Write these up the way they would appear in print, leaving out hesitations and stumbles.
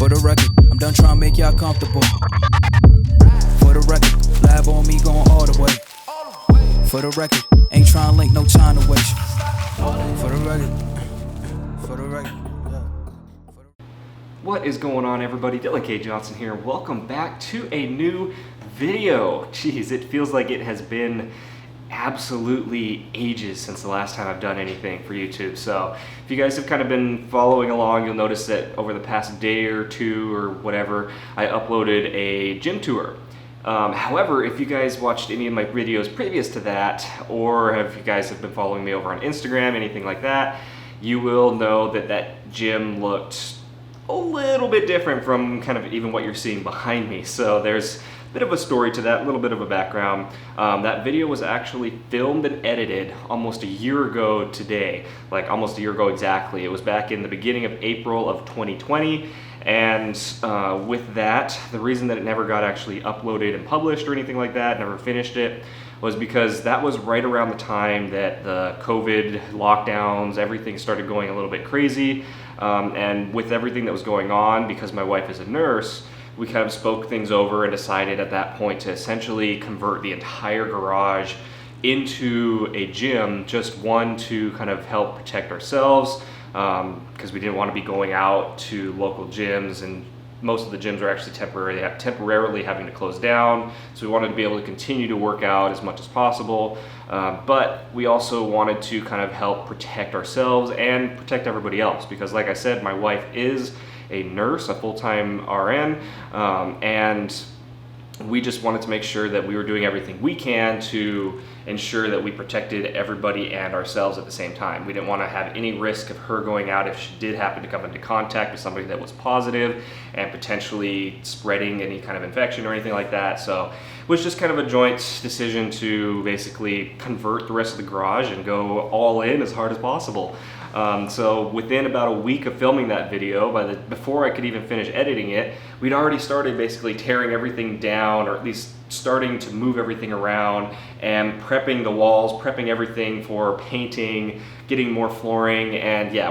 For the record, I'm done trying to make y'all comfortable. For the record, lab on me going all the way. For the record, ain't trying to link, no time to waste. For the record, for the record. What is going on, everybody? Dylan K. Johnson here. Welcome back to a new video. Jeez, it feels like it has been absolutely ages since the last time I've done anything for YouTube. So if you guys have kind of been following along, you'll notice that over the past day or two or whatever, I uploaded a gym tour. However, if you guys watched any of my videos previous to that, or if you guys have been following me over on Instagram, anything like that, you will know that that gym looked a little bit different from kind of even what you're seeing behind me. So there's a bit of a story to that, a little bit of a background. That video was actually filmed and edited almost a year ago today, like almost a year ago exactly. It was back in the beginning of April of 2020. And with that, the reason that it never got actually uploaded and published or anything like that, never finished it, was because that was right around the time that the COVID lockdowns, everything started going a little bit crazy. And with everything that was going on, because my wife is a nurse, we kind of spoke things over and decided at that point to essentially convert the entire garage into a gym, just one to kind of help protect ourselves, because we didn't want to be going out to local gyms, and most of the gyms are actually temporarily having to close down. So we wanted to be able to continue to work out as much as possible, but we also wanted to kind of help protect ourselves and protect everybody else, because like I said, my wife is a nurse, a full-time RN, and we just wanted to make sure that we were doing everything we can to ensure that we protected everybody and ourselves at the same time. We didn't want to have any risk of her going out if she did happen to come into contact with somebody that was positive and potentially spreading any kind of infection or anything like that. So it was just kind of a joint decision to basically convert the rest of the garage and go all in as hard as possible. So within about a week of filming that video, before I could even finish editing it, we'd already started basically tearing everything down, or at least starting to move everything around and prepping the walls, prepping everything for painting, getting more flooring, and yeah,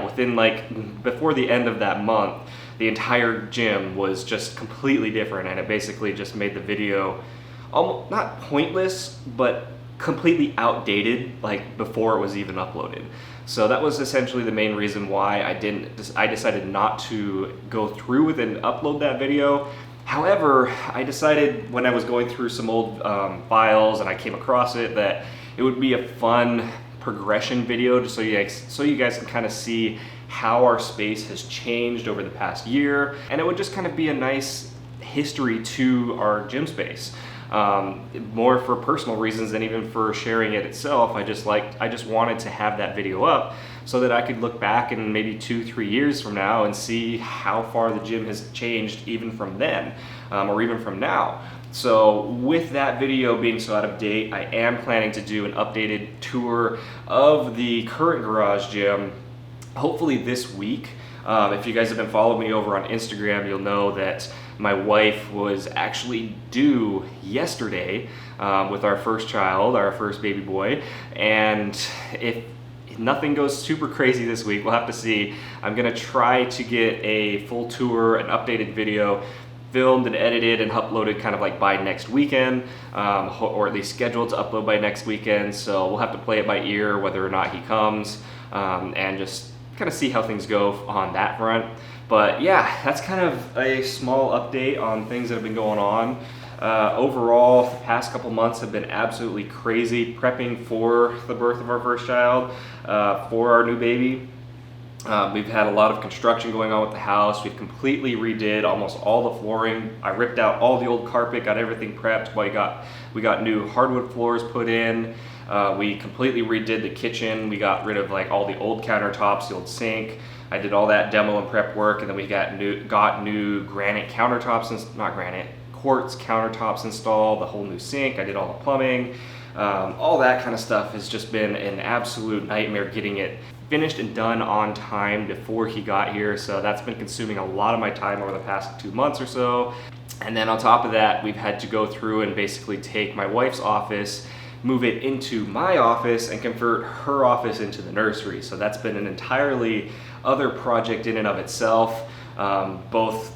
before the end of that month, the entire gym was just completely different, and it basically just made the video almost not pointless, but completely outdated, like before it was even uploaded. So that was essentially the main reason why I decided not to go through with and upload that video. However, I decided when I was going through some old files and I came across it, that it would be a fun progression video, just so you guys can kind of see how our space has changed over the past year, and it would just kind of be a nice history to our gym space. More for personal reasons than even for sharing it itself. I just wanted to have that video up so that I could look back in maybe 2-3 years from now and see how far the gym has changed even from then, or even from now. So with that video being so out of date, I am planning to do an updated tour of the current garage gym, hopefully this week. If you guys have been following me over on Instagram, you'll know that my wife was actually due yesterday with our first child, our first baby boy, and if nothing goes super crazy this week, we'll have to see. I'm gonna try to get a full tour, an updated video, filmed and edited and uploaded kind of like by next weekend, or at least scheduled to upload by next weekend. So we'll have to play it by ear whether or not he comes, and just kind of see how things go on that front. But yeah, that's kind of a small update on things that have been going on. Overall, the past couple months have been absolutely crazy, prepping for the birth of our first child, for our new baby. We've had a lot of construction going on with the house. We've completely redid almost all the flooring. I ripped out all the old carpet, got everything prepped. We got new hardwood floors put in. We completely redid the kitchen. We got rid of like all the old countertops, the old sink. I did all that demo and prep work, and then we got new granite countertops, quartz countertops installed, the whole new sink. I did all the plumbing. All that kind of stuff has just been an absolute nightmare getting it finished and done on time before he got here. So that's been consuming a lot of my time over the past 2 months or so. And then on top of that, we've had to go through and basically take my wife's office, move it into my office, and convert her office into the nursery. So that's been an entirely other project in and of itself, both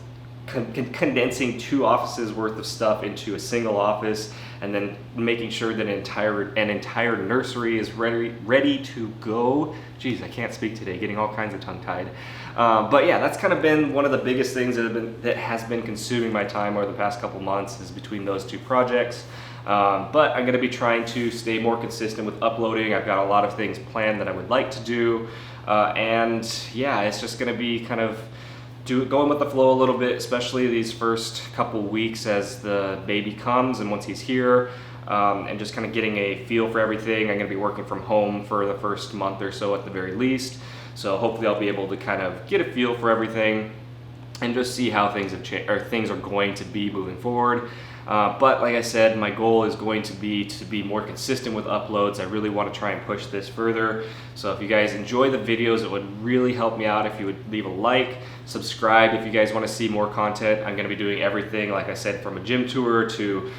condensing 2 offices worth of stuff into a single office, and then making sure that an entire nursery is ready to go. Jeez, I can't speak today, getting all kinds of tongue-tied. But yeah, that's kind of been one of the biggest things that has been consuming my time over the past couple months, is between those 2 projects. But I'm going to be trying to stay more consistent with uploading. I've got a lot of things planned that I would like to do, and yeah, it's just going to be kind of going with the flow a little bit, especially these first couple weeks as the baby comes and once he's here, and just kind of getting a feel for everything. I'm going to be working from home for the first month or so at the very least, so hopefully I'll be able to kind of get a feel for everything and just see how things have changed, or things are going to be moving forward. But like I said, my goal is going to be more consistent with uploads. I really want to try and push this further. So if you guys enjoy the videos, it would really help me out if you would leave a like, subscribe if you guys want to see more content. I'm going to be doing everything, like I said, from a gym tour to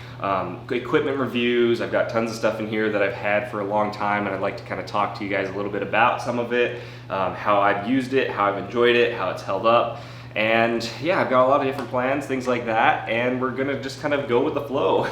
equipment reviews. I've got tons of stuff in here that I've had for a long time, and I'd like to kind of talk to you guys a little bit about some of it, how I've used it, how I've enjoyed it, how it's held up. And yeah, I've got a lot of different plans, things like that, and we're gonna just kind of go with the flow.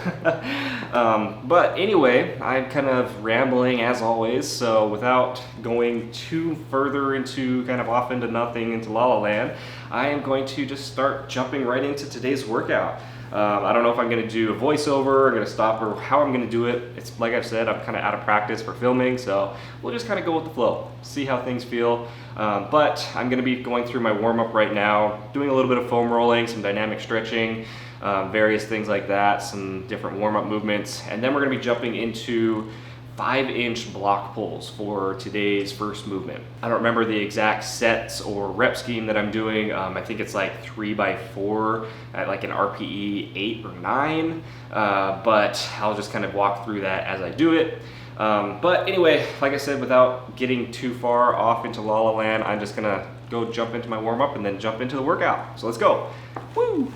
But anyway, I'm kind of rambling as always, so without going too further into kind of off into nothing, into La La Land, I am going to just start jumping right into today's workout. I don't know if I'm going to do a voiceover, I'm going to stop, or how I'm going to do it. It's like I've said, I'm kind of out of practice for filming, so we'll just kind of go with the flow, see how things feel. But I'm going to be going through my warm-up right now, doing a little bit of foam rolling, some dynamic stretching, various things like that, some different warm-up movements, and then we're going to be jumping into 5-inch block pulls for today's first movement. I don't remember the exact sets or rep scheme that I'm doing. I think it's like 3x4 at like an RPE 8 or 9, but I'll just kind of walk through that as I do it. But anyway, like I said, without getting too far off into La La Land, I'm just gonna go jump into my warm-up and then jump into the workout. So let's go. Woo!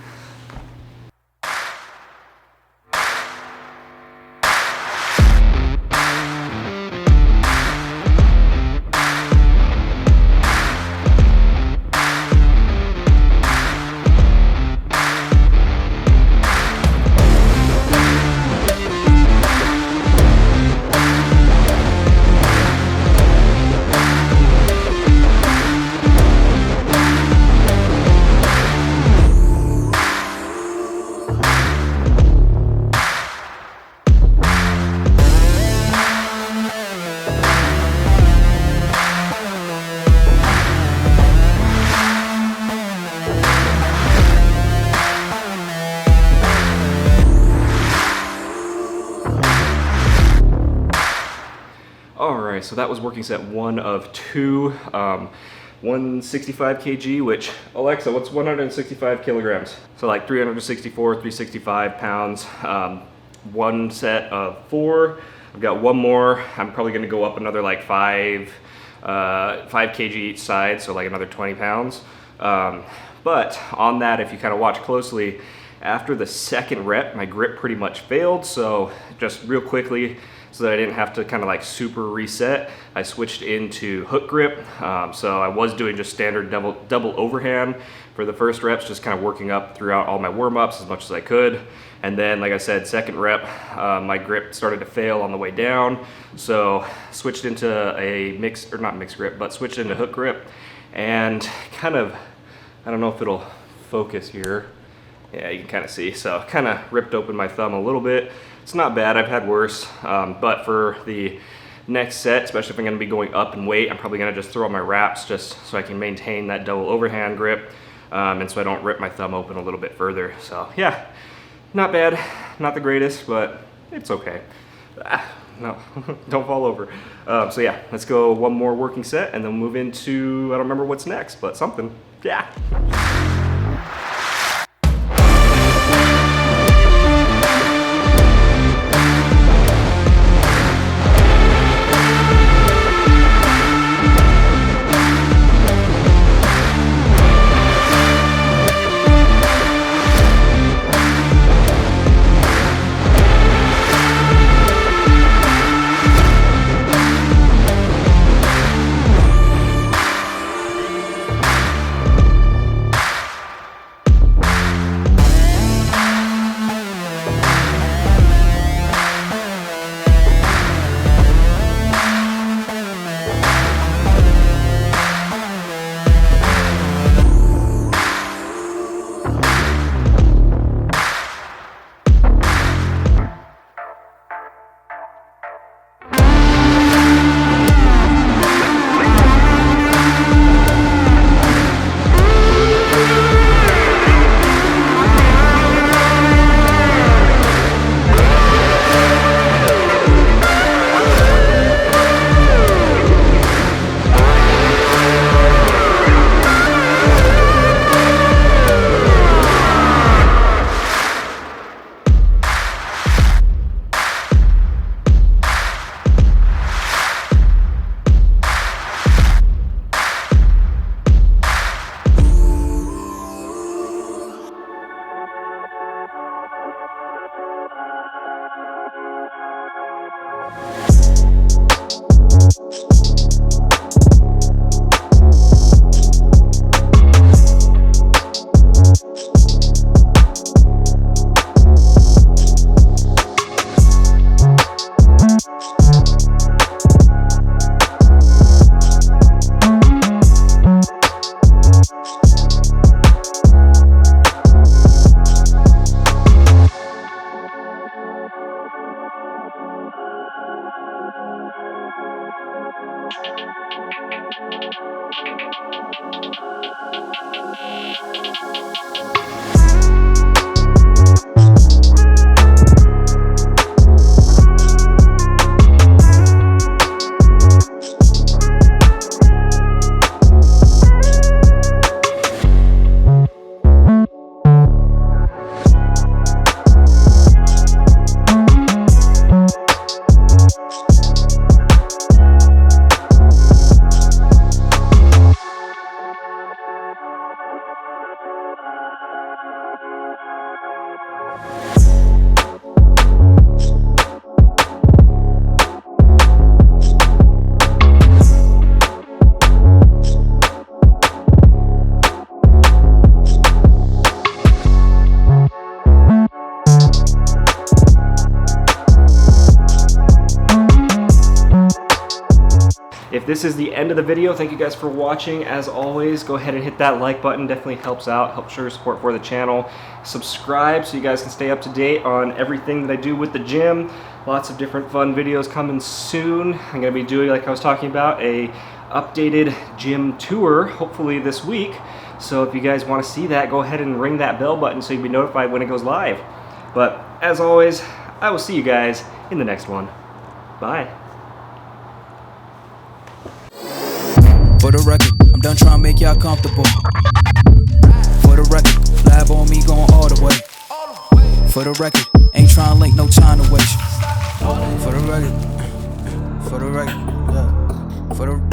Alright, so that was working set 1 of 2, 165 kg, which, Alexa, what's 165 kilograms? So like 364, 365 pounds, 1 set of 4. I've got 1 more. I'm probably going to go up another like 5 kg each side, so like another 20 pounds. But on that, if you kind of watch closely, after the second rep, my grip pretty much failed, so just real quickly, so that I didn't have to kind of like super reset, I switched into hook grip. So I was doing just standard double overhand for the first reps, just kind of working up throughout all my warm-ups as much as I could. And then, like I said, second rep, my grip started to fail on the way down, so switched into a not mixed grip, but switched into hook grip, and kind of, I don't know if it'll focus here. Yeah, you can kind of see. So kind of ripped open my thumb a little bit. It's not bad, I've had worse, but for the next set, especially if I'm going to be going up in weight, I'm probably going to just throw on my wraps just so I can maintain that double overhand grip, and so I don't rip my thumb open a little bit further. So yeah, not bad, not the greatest, but it's okay. No, don't fall over. So yeah, let's go 1 more working set and then move into, I don't remember what's next, but something. Yeah. if this is the end of the video, thank you guys for watching. As always, go ahead and hit that like button. Definitely helps out, helps show your support for the channel. Subscribe so you guys can stay up to date on everything that I do with the gym. Lots of different fun videos coming soon. I'm gonna be doing, like I was talking about, a updated gym tour, hopefully this week. So if you guys want to see that, go ahead and ring that bell button so you'll be notified when it goes live. But as always, I will see you guys in the next one. Bye. For the record, I'm done trying to make y'all comfortable. For the record, lab on me going all the way. For the record, ain't trying to link, no time to waste. For the record, yeah. For the